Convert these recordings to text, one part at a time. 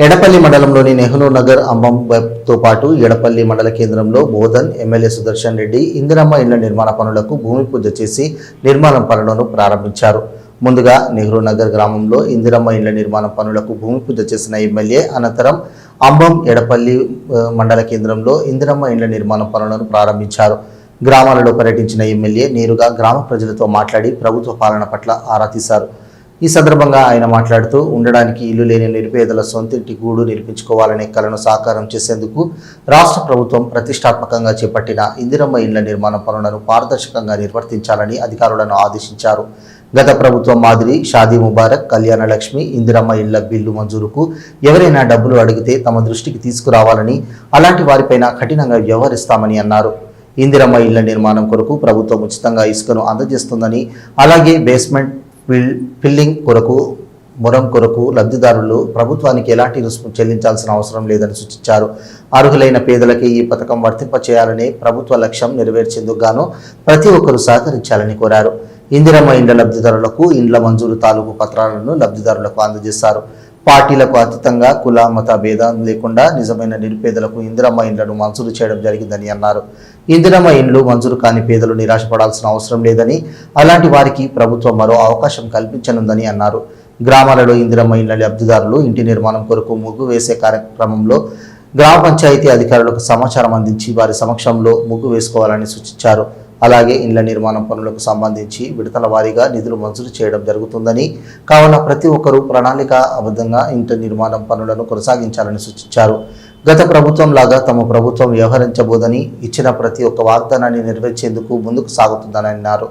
ఎడపల్లి మండలంలోని నెహ్రూ నగర్ అంబంతో పాటు ఎడపల్లి మండల కేంద్రంలో బోధన్ ఎమ్మెల్యే సుదర్శన్ రెడ్డి ఇందిరమ్మ ఇళ్ల నిర్మాణ పనులకు భూమి పూజ చేసి నిర్మాణ పనులను ప్రారంభించారు. ముందుగా నెహ్రూ నగర్ గ్రామంలో ఇందిరమ్మ ఇళ్ల నిర్మాణ పనులకు భూమి పూజ చేసిన ఎమ్మెల్యే అనంతరం అంబం ఎడపల్లి మండల కేంద్రంలో ఇందిరమ్మ ఇళ్ల నిర్మాణ పనులను ప్రారంభించారు. గ్రామాలలో పర్యటించిన ఎమ్మెల్యే నేరుగా గ్రామ ప్రజలతో మాట్లాడి ప్రభుత్వ పాలన పట్ల ఆరా తీశారు. ఈ సందర్భంగా ఆయన మాట్లాడుతూ ఉండడానికి ఇల్లు లేని నిరుపేదల సొంతింటి గూడు నిర్మించుకోవాలనే కలను సాకారం చేసేందుకు రాష్ట్ర ప్రభుత్వం ప్రతిష్టాత్మకంగా చేపట్టిన ఇందిరమ్మ ఇళ్ల నిర్మాణ పనులను పారదర్శకంగా నిర్వర్తించాలని అధికారులను ఆదేశించారు. గత ప్రభుత్వం మాదిరి షాదీ ముబారక్, కళ్యాణ లక్ష్మి, ఇందిరమ్మ ఇళ్ల బిల్లు మంజూరుకు ఎవరైనా డబ్బులు అడిగితే తమ దృష్టికి తీసుకురావాలని, అలాంటి వారిపైన కఠినంగా వ్యవహరిస్తామని అన్నారు. ఇందిరమ్మ ఇళ్ల నిర్మాణం కొరకు ప్రభుత్వం ఉచితంగా ఇసుకను అందజేస్తుందని, అలాగే బేస్మెంట్ ఫిల్లింగ్ కొరకు మొరం కొరకు లబ్ధిదారులు ప్రభుత్వానికి ఎలాంటి రుసుము చెల్లించాల్సిన అవసరం లేదని సూచించారు. అర్హులైన పేదలకి ఈ పథకం వర్తింపచేయాలనే ప్రభుత్వ లక్ష్యం నెరవేర్చేందుకు గాను ప్రతి ఒక్కరూ సహకరించాలని కోరారు. ఇందిరమ్మ ఇండ్ల లబ్ధిదారులకు ఇండ్ల మంజూరు తాలూకు పత్రాలను లబ్ధిదారులకు అందజేశారు. పార్టీలకు అతీతంగా కుల మత భేదం లేకుండా నిజమైన నిరుపేదలకు ఇందిరమ్మ ఇండ్లను మంజూరు చేయడం జరిగిందని అన్నారు. ఇందిరమ్మ ఇండ్లు మంజూరు కాని పేదలు నిరాశపడాల్సిన అవసరం లేదని, అలాంటి వారికి ప్రభుత్వం మరో అవకాశం కల్పించనుందని అన్నారు. గ్రామాలలో ఇందిరమ్మ ఇండ్ల లబ్ధిదారులు ఇంటి నిర్మాణం కొరకు ముగ్గు వేసే కార్యక్రమంలో గ్రామ పంచాయతీ అధికారులకు సమాచారం అందించి వారి సమక్షంలో ముగ్గు వేసుకోవాలని సూచించారు. అలాగే ఇండ్ల నిర్మాణం పనులకు సంబంధించి విడతల వారీగా నిధులు మంజూరు చేయడం జరుగుతుందని, కావున ప్రతి ఒక్కరూ ప్రణాళికాబద్ధంగా ఇంటి నిర్మాణం పనులను కొనసాగించాలని సూచించారు. గత ప్రభుత్వం లాగా తమ ప్రభుత్వం వ్యవహరించబోదని, ఇచ్చిన ప్రతి ఒక్క వాగ్దానాన్ని నెరవేర్చేందుకు ముందుకు సాగుతుందని అన్నారు.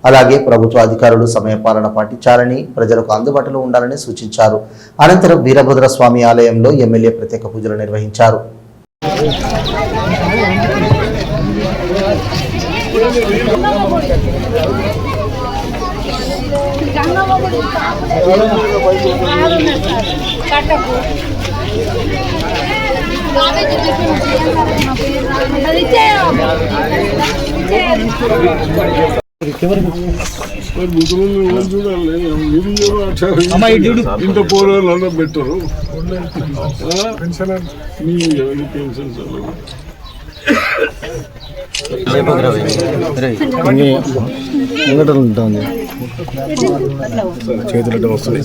అలాగే ప్రభుత్వ అధికారులు సమయపాలన పాటించాలని, ప్రజలకు అందుబాటులో ఉండాలని సూచించారు. అనంతరం వీరభద్ర స్వామి ఆలయంలో ఎమ్మెల్యే ప్రత్యేక పూజలు నిర్వహించారు. ఇంత పోరాలు పెట్టరు ఉంటుంది చేతులు వస్తుంది.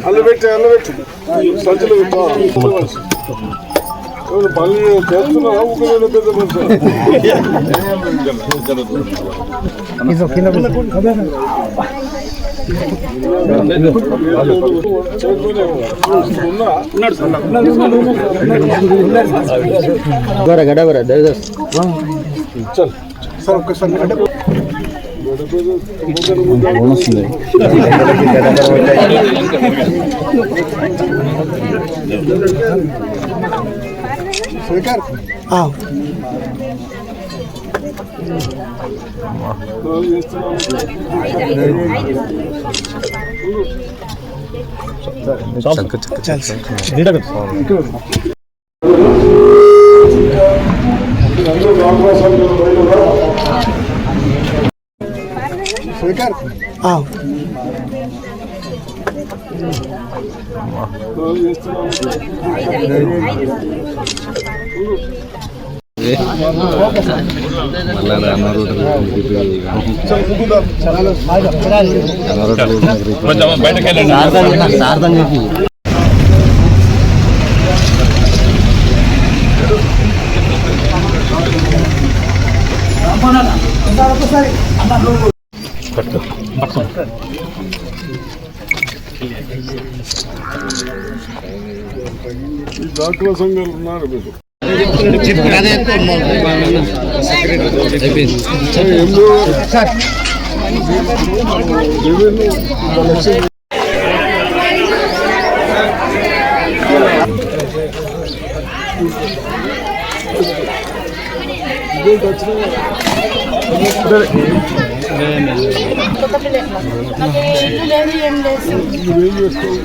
అల్లబెట్టి సంచులు పని చేస్తున్నా పెద్ద సార్ ఒక్కసారి స్వీకార్ స్వీకార్ డాక్టర్ల సంఘాలు ఉన్నారు మీరు నాకు ఇల్లు లేదు ఏం లేదు నువ్వేం చేస్తావు?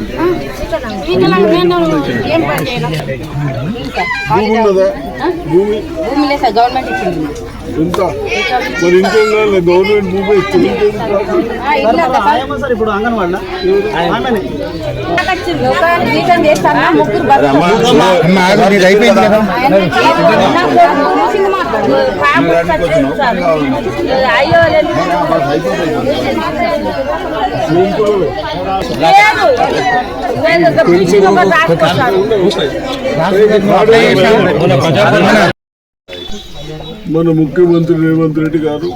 ఏం పని చేయను. భూమి ఉన్నదా? భూమి భూమి లేదు సార్, గవర్నమెంట్ ఇచ్చింది. ఎంత? మరి ఇంకేం కావాలి? గవర్నమెంట్ భూమి ఇస్తుంది. ఇల్లు ఇప్పుడు అంగన్వాడినా జీతం చేస్తాను ముగ్గురు బతుకుతారు. అయ్యో లేదు మన ముఖ్యమంత్రి రేవంత్ రెడ్డి గారు,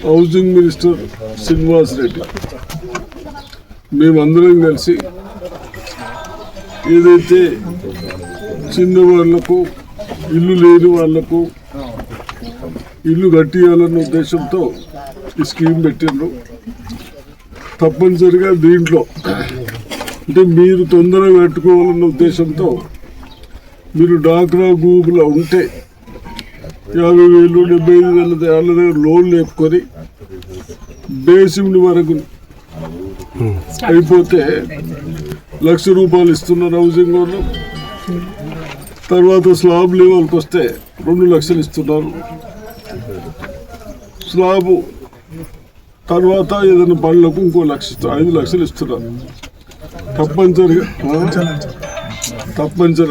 హౌసింగ్ మినిస్టర్ శ్రీనివాస్ రెడ్డి, మేమందరం కలిసి ఏదైతే చిన్న వాళ్లకు, ఇల్లు లేని వాళ్లకు ఇల్లు కట్టియాలన్న ఉద్దేశంతో ఈ స్కీమ్ పెట్టిండ్రు. తప్పనిసరిగా దీంట్లో అంటే మీరు తొందరగా కట్టుకోవాలన్న ఉద్దేశంతో మీరు డాక్రా గ్రూపులో ఉంటే 50,000 75,000 వాళ్ళ దగ్గర లోన్ లేపుకొని బేసిక్ వరకు అయిపోతే ₹1,00,000 ఇస్తున్నారు హౌసింగ్ వాళ్ళు. తర్వాత స్లాబ్ లెవెల్కి వస్తే 2 లక్షలు ఇస్తున్నారు. స్లాబ్ తర్వాత ఏదైనా పనులకు ఇంకో 1 లక్ష 5 లక్షలు ఇస్తున్నారు. తప్పనిసరిగా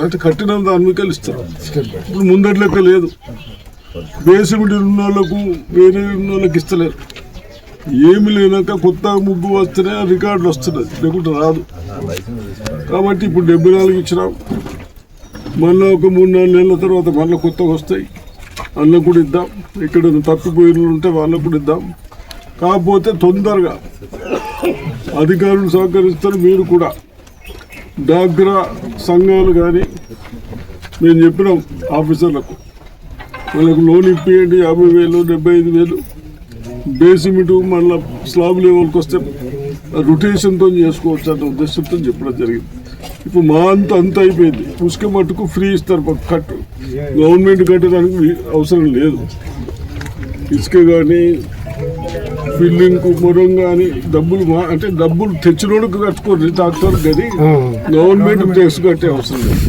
అంటే కట్టిన దాని మీకు ఇస్తారు. ఇప్పుడు ముందటి లెక్క లేదు. బేసిమిటి ఉన్న వాళ్ళకు వేరే ఉన్న వాళ్ళకి ఇస్తలేరు. ఏమి లేనాక కొత్త ముగ్గు వస్తేనే రికార్డులు వస్తున్నది, లేకుంటే రాదు. కాబట్టి ఇప్పుడు 74 ఇచ్చినాం. మళ్ళీ ఒక 3-4 నెలల తర్వాత మళ్ళీ కొత్తగా వస్తాయి. వాళ్ళకు కూడా ఇద్దాం. ఇక్కడ తప్పిపోయిన ఉంటే వాళ్ళకు కూడా ఇద్దాం. కాకపోతే తొందరగా అధికారులు సహకరిస్తారు. మీరు కూడా డాగ్రా సంఘాలు కానీ మేము చెప్పినాం ఆఫీసర్లకు, వాళ్ళకు లోన్ ఇప్పియండి 50,000 75,000 బేసిమిటు మళ్ళీ స్లాబ్ లెవెల్కి వస్తే రొటేషన్తో చేసుకోవచ్చు అన్న ఉద్దేశంతో చెప్పడం జరిగింది. ఇప్పుడు మా అంత అయిపోయింది. పుష్క మట్టుకు ఫ్రీ ఇస్తారు కట్టు. గవర్నమెంట్ కట్టడానికి అవసరం లేదు. ఇసుక కానీ ఫిల్లింగ్కు మొరం కానీ డబ్బులు తెచ్చినోడుకు కట్టుకోండి ట్రాక్టర్ కానీ గవర్నమెంట్ ట్యాక్స్ కట్టే అవసరం లేదు.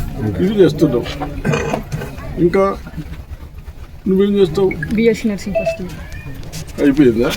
ఇది చేస్తున్నాం. ఇంకా నువ్వేం చేస్తావు? బిఎస్సీ నర్సింగ్ ఫస్ట్ అయిపోయిందా?